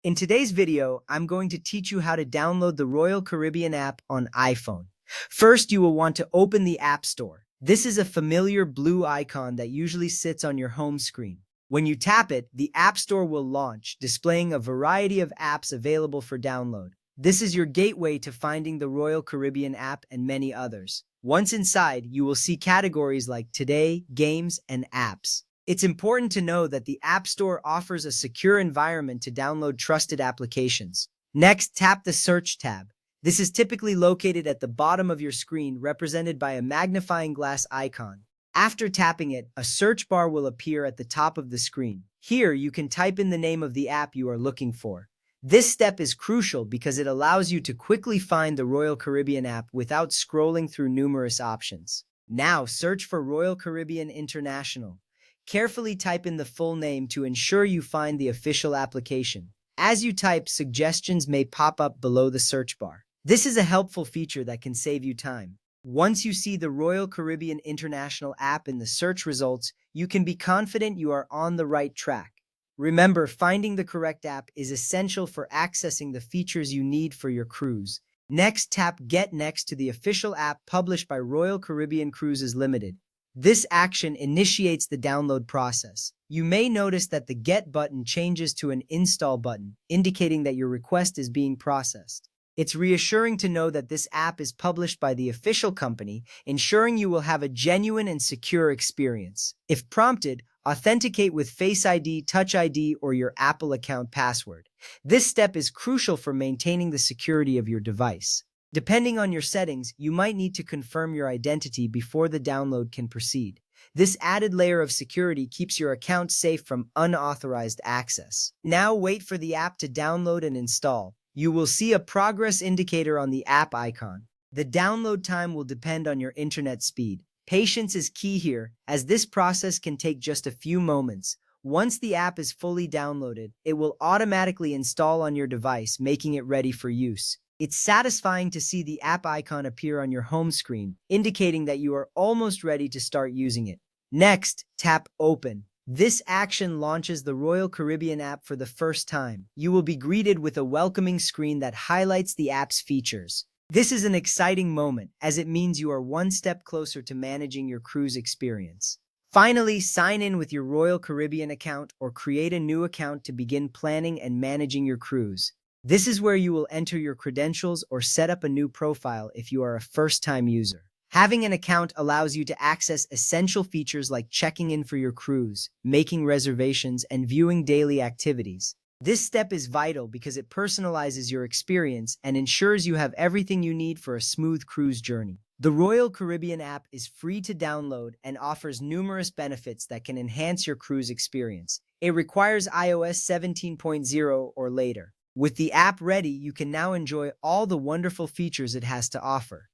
In today's video, I'm going to teach you how to download the Royal Caribbean app on iPhone. First, you will want to open the App Store. This is a familiar blue icon that usually sits on your home screen. When you tap it, the App Store will launch, displaying a variety of apps available for download. This is your gateway to finding the Royal Caribbean app and many others. Once inside, you will see categories like Today, Games, and Apps. It's important to know that the App Store offers a secure environment to download trusted applications. Next, tap the Search tab. This is typically located at the bottom of your screen, represented by a magnifying glass icon. After tapping it, a search bar will appear at the top of the screen. Here, you can type in the name of the app you are looking for. This step is crucial because it allows you to quickly find the Royal Caribbean app without scrolling through numerous options. Now, search for Royal Caribbean International. Carefully type in the full name to ensure you find the official application. As you type, suggestions may pop up below the search bar. This is a helpful feature that can save you time. Once you see the Royal Caribbean International app in the search results, you can be confident you are on the right track. Remember, finding the correct app is essential for accessing the features you need for your cruise. Next, tap Get Next to the official app published by Royal Caribbean Cruises Limited. This action initiates the download process. You may notice that the Get button changes to an Install button, indicating that your request is being processed. It's reassuring to know that this app is published by the official company, ensuring you will have a genuine and secure experience. If prompted, authenticate with Face ID, Touch ID, or your Apple account password. This step is crucial for maintaining the security of your device. Depending on your settings, you might need to confirm your identity before the download can proceed. This added layer of security keeps your account safe from unauthorized access. Now wait for the app to download and install. You will see a progress indicator on the app icon. The download time will depend on your internet speed. Patience is key here, as this process can take just a few moments. Once the app is fully downloaded, it will automatically install on your device, making it ready for use. It's satisfying to see the app icon appear on your home screen, indicating that you are almost ready to start using it. Next, tap Open. This action launches the Royal Caribbean app for the first time. You will be greeted with a welcoming screen that highlights the app's features. This is an exciting moment, as it means you are one step closer to managing your cruise experience. Finally, sign in with your Royal Caribbean account or create a new account to begin planning and managing your cruise. This is where you will enter your credentials or set up a new profile if you are a first-time user. Having an account allows you to access essential features like checking in for your cruise, making reservations, and viewing daily activities. This step is vital because it personalizes your experience and ensures you have everything you need for a smooth cruise journey. The Royal Caribbean app is free to download and offers numerous benefits that can enhance your cruise experience. It requires iOS 17.0 or later. With the app ready, you can now enjoy all the wonderful features it has to offer.